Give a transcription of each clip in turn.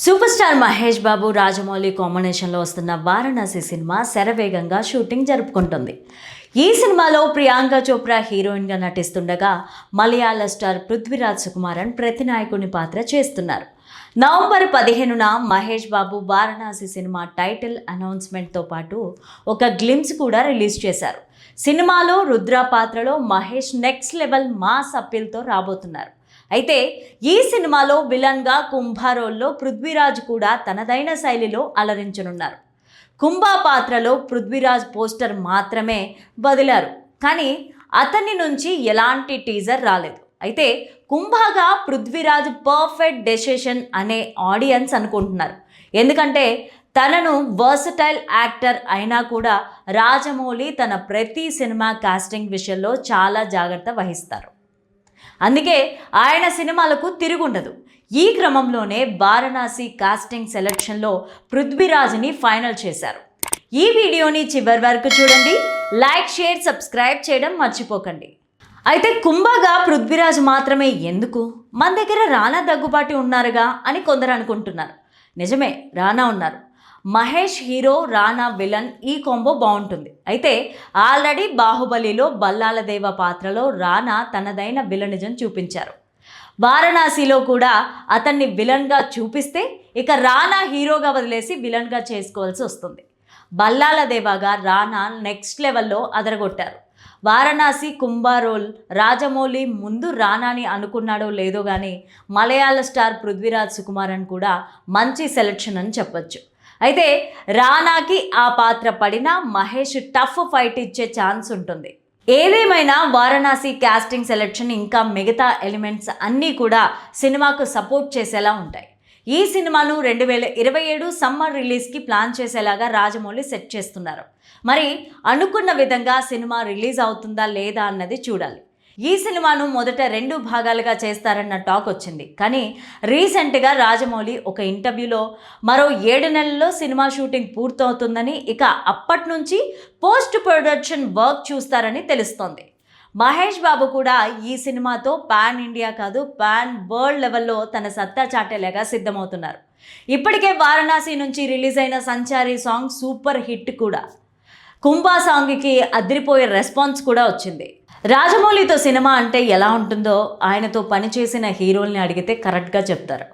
Super star Mahesh Babu Rajamouli కాంబినేషన్లో వస్తున్న Varanasi cinema శరవేగంగా షూటింగ్ జరుపుకుంటుంది. ఈ సినిమాలో ప్రియాంక చోప్రా హీరోయిన్గా నటిస్తుండగా మలయాళ స్టార్ పృథ్వీరాజ్ సుకుమారన్ ప్రతినాయకుని పాత్ర చేస్తున్నారు. November 15న Mahesh Babu Varanasi cinema title అనౌన్స్మెంట్తో పాటు ఒక గ్లిమ్స్ కూడా రిలీజ్ చేశారు. సినిమాలో రుద్ర పాత్రలో మహేష్ నెక్స్ట్ లెవెల్ మాస్ అప్పీల్తో రాబోతున్నారు. అయితే ఈ సినిమాలో విలన్గా కుంభా రోల్లో పృథ్వీరాజ్ కూడా తనదైన శైలిలో అలరించనున్నారు. కుంభా పాత్రలో పృథ్వీరాజ్ పోస్టర్ మాత్రమే వదిలారు, కానీ అతని నుంచి ఎలాంటి టీజర్ రాలేదు. అయితే కుంభాగా పృథ్వీరాజ్ పర్ఫెక్ట్ డెసిషన్ అనే ఆడియన్స్ అనుకుంటున్నారు. ఎందుకంటే తనను వర్సటైల్ యాక్టర్ అయినా కూడా రాజమౌళి తన ప్రతి సినిమా కాస్టింగ్ విషయంలో చాలా జాగ్రత్త వహిస్తారు. అందుకే ఆయన సినిమాలకు తిరుగుండదు. ఈ క్రమంలోనే వారణాసి కాస్టింగ్ సెలక్షన్లో పృథ్వీరాజ్ని ఫైనల్ చేశారు. ఈ వీడియోని చివరి వరకు చూడండి. లైక్, షేర్, సబ్స్క్రైబ్ చేయడం మర్చిపోకండి. అయితే కుంభగా పృథ్వీరాజ్ మాత్రమే ఎందుకు? మన దగ్గర రానా దగ్గుబాటి ఉన్నారుగా అని కొందరు అనుకుంటున్నారు. నిజమే, రానా ఉన్నారు. మహేష్ హీరో, రానా విలన్, ఈ కాంబో బాగుంటుంది. అయితే ఆల్రెడీ బాహుబలిలో బల్లాలదేవ పాత్రలో రానా తనదైన విలనిజం చూపించారు. వారణాసిలో కూడా అతన్ని విలన్గా చూపిస్తే ఇక రానా హీరోగా వదిలేసి విలన్గా చేసుకోవాల్సి వస్తుంది. బల్లాలదేవగా రానా నెక్స్ట్ లెవెల్లో అదరగొట్టారు. వారణాసి కుంభా రోల్ రాజమౌళి ముందు రానాని అనుకున్నాడో లేదో కానీ మలయాళ స్టార్ పృథ్వీరాజ్ సుకుమారన్ కూడా మంచి సెలెక్షన్ అని చెప్పొచ్చు. అయితే రానాకి ఆ పాత్ర పడినా మహేష్ టఫ్ ఫైట్ ఇచ్చే ఛాన్స్ ఉంటుంది. ఏదేమైనా వారణాసి కాస్టింగ్ సెలెక్షన్ ఇంకా మిగతా ఎలిమెంట్స్ అన్నీ కూడా సినిమాకు సపోర్ట్ చేసేలా ఉంటాయి. ఈ సినిమాను 2027 సమ్మర్ రిలీజ్కి ప్లాన్ చేసేలాగా రాజమౌళి సెట్ చేస్తున్నారు. మరి అనుకున్న విధంగా సినిమా రిలీజ్ అవుతుందా లేదా అన్నది చూడాలి. ఈ సినిమాను మొదట 2 భాగాలుగా చేస్తారన్న టాక్ వచ్చింది. కానీ రీసెంట్గా రాజమౌళి ఒక ఇంటర్వ్యూలో మరో 7 నెలల్లో సినిమా షూటింగ్ పూర్తవుతుందని, ఇక అప్పటి నుంచి పోస్ట్ ప్రొడక్షన్ వర్క్ చూస్తారని తెలుస్తోంది. మహేష్ బాబు కూడా ఈ సినిమాతో పాన్ ఇండియా కాదు, పాన్ వరల్డ్ లెవెల్లో తన సత్తా చాటేలాగా సిద్ధమవుతున్నారు. ఇప్పటికే వారణాసి నుంచి రిలీజ్ అయిన సంచారి సాంగ్ సూపర్ హిట్ కూడా. కుంభా సాంగ్కి అదిరిపోయే రెస్పాన్స్ కూడా వచ్చింది. రాజమౌళితో సినిమా అంటే ఎలా ఉంటుందో ఆయనతో పనిచేసిన హీరోల్ని అడిగితే కరెక్ట్గా చెప్తారు.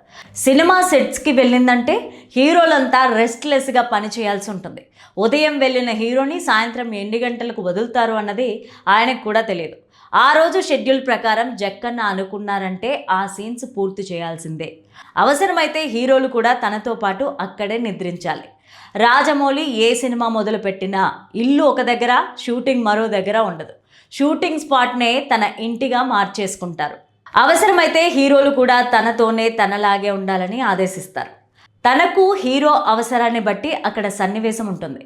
సినిమా సెట్స్కి వెళ్ళిందంటే హీరోలంతా రెస్ట్లెస్గా పని చేయాల్సి ఉంటుంది. ఉదయం వెళ్ళిన హీరోని సాయంత్రం ఎన్ని గంటలకు వదులుతారు అన్నది ఆయనకు కూడా తెలియదు. ఆ రోజు షెడ్యూల్ ప్రకారం జక్కన్న అనుకున్నారంటే ఆ సీన్స్ పూర్తి చేయాల్సిందే. అవసరమైతే హీరోలు కూడా తనతో పాటు అక్కడే నిద్రించాలి. రాజమౌళి ఏ సినిమా మొదలుపెట్టినా ఇల్లు ఒక దగ్గర, షూటింగ్ మరో దగ్గర ఉండదు. షూటింగ్ స్పాట్నే తన ఇంటిగా మార్చేసుకుంటారు. అవసరమైతే హీరోలు కూడా తనతోనే తనలాగే ఉండాలని ఆదేశిస్తారు. తనకు హీరో అవసరాన్ని బట్టి అక్కడ సన్నివేశం ఉంటుంది.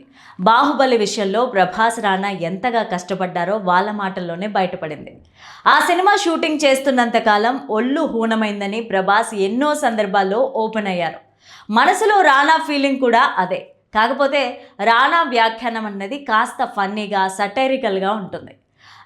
బాహుబలి విషయంలో ప్రభాస్, రానా ఎంతగా కష్టపడ్డారో వాళ్ళ మాటల్లోనే బయటపడింది. ఆ సినిమా షూటింగ్ చేస్తున్నంతకాలం ఒళ్ళు హూనమైందని ప్రభాస్ ఎన్నో సందర్భాల్లో ఓపెన్ అయ్యారు. మనసులో రానా ఫీలింగ్ కూడా అదే. కాకపోతే రానా వ్యాఖ్యానం అన్నది కాస్త ఫన్నీగా, సటైరికల్గా ఉంటుంది.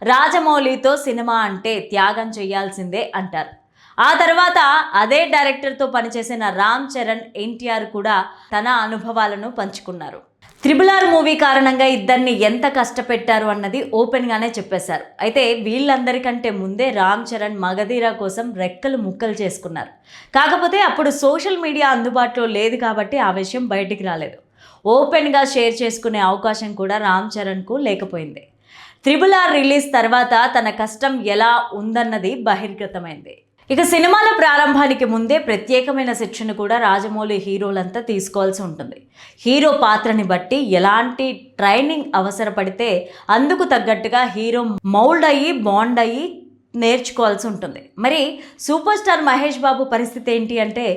రాజమౌళితో సినిమా అంటే త్యాగం చేయాల్సిందే అంటారు. ఆ తర్వాత అదే డైరెక్టర్తో పనిచేసిన రామ్ చరణ్, ఎన్టీఆర్ కూడా తన అనుభవాలను పంచుకున్నారు. RRR మూవీ కారణంగా ఇద్దరిని ఎంత కష్టపెట్టారు అన్నది ఓపెన్గానే చెప్పేశారు. అయితే వీళ్ళందరికంటే ముందే రామ్ చరణ్ మగధీర కోసం రెక్కలు ముక్కలు చేసుకున్నారు. కాకపోతే అప్పుడు సోషల్ మీడియా అందుబాటులో లేదు కాబట్టి ఆ విషయం బయటికి రాలేదు. ఓపెన్గా షేర్ చేసుకునే అవకాశం కూడా రామ్ చరణ్కు లేకపోయింది. RRR రిలీజ్ తర్వాత తన కష్టం ఎలా ఉందన్నది బహిర్గతమైంది. ఇక సినిమాల ప్రారంభానికి ముందే ప్రత్యేకమైన శిక్షణ కూడా రాజమౌళి హీరోలంతా తీసుకోవాల్సి ఉంటుంది. హీరో పాత్రని బట్టి ఎలాంటి ట్రైనింగ్ అవసరపడితే అందుకు తగ్గట్టుగా హీరో మౌల్డ్ అయ్యి, బాండ్ అయ్యి నేర్చుకోవాల్సి ఉంటుంది. మరి సూపర్ స్టార్ మహేష్ బాబు పరిస్థితి ఏంటి అంటే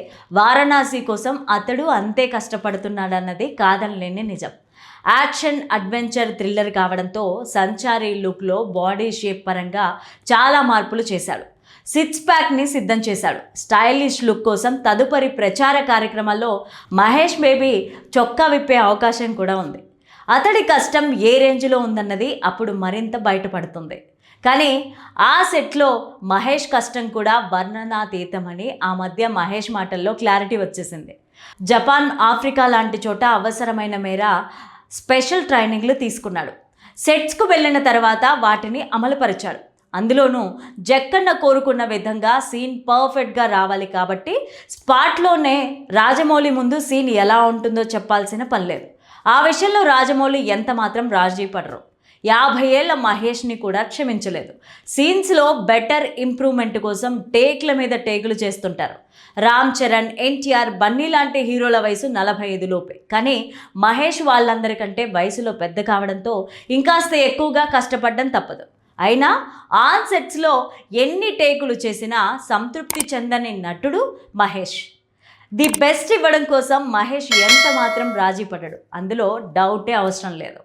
వారణాసి కోసం అతడు అంతే కష్టపడుతున్నాడన్నది కాదనలేని నిజం. యాక్షన్, అడ్వెంచర్, థ్రిల్లర్ కావడంతో సంచారి లుక్లో బాడీ షేప్ పరంగా చాలా మార్పులు చేశాడు. 6 ప్యాక్ని సిద్ధం చేశాడు. స్టైలిష్ లుక్ కోసం తదుపరి ప్రచార కార్యక్రమాల్లో మహేష్ బేబీ చొక్కా విప్పే అవకాశం కూడా ఉంది. అతడి కష్టం ఏ రేంజ్లో ఉందన్నది అప్పుడు మరింత బయటపడుతుంది. కానీ ఆ సెట్లో మహేష్ కష్టం కూడా వర్ణనాతీతమని ఆ మధ్య మహేష్ మాటల్లో క్లారిటీ వచ్చేసింది. జపాన్, ఆఫ్రికా లాంటి చోట అవసరమైన మేర స్పెషల్ ట్రైనింగ్లు తీసుకున్నాడు. సెట్స్కు వెళ్ళిన తర్వాత వాటిని అమలుపరిచాడు. అందులోనూ జక్కన్న కోరుకున్న విధంగా సీన్ పర్ఫెక్ట్గా రావాలి కాబట్టి స్పాట్లోనే రాజమౌళి ముందు సీన్ ఎలా ఉంటుందో చెప్పాల్సిన పని లేదు. ఆ విషయంలో రాజమౌళి ఎంత మాత్రం రాజీ పడరు. 50 ఏళ్ల మహేష్ని కూడా క్షమించలేదు. సీన్స్లో బెటర్ ఇంప్రూవ్మెంట్ కోసం టేక్ల మీద టేకులు చేస్తుంటారు. రామ్ చరణ్, ఎన్టీఆర్, బన్నీ లాంటి హీరోల వయసు 45 లోపే. కానీ మహేష్ వాళ్ళందరికంటే వయసులో పెద్ద కావడంతో ఇంకాస్త ఎక్కువగా కష్టపడడం తప్పదు. అయినా ఆన్ సెట్స్లో ఎన్ని టేకులు చేసినా సంతృప్తి చెందని నటుడు మహేష్. ది బెస్ట్ ఇవ్వడం కోసం మహేష్ ఎంత మాత్రం రాజీ పడడు. అందులో డౌటే అవసరం లేదు.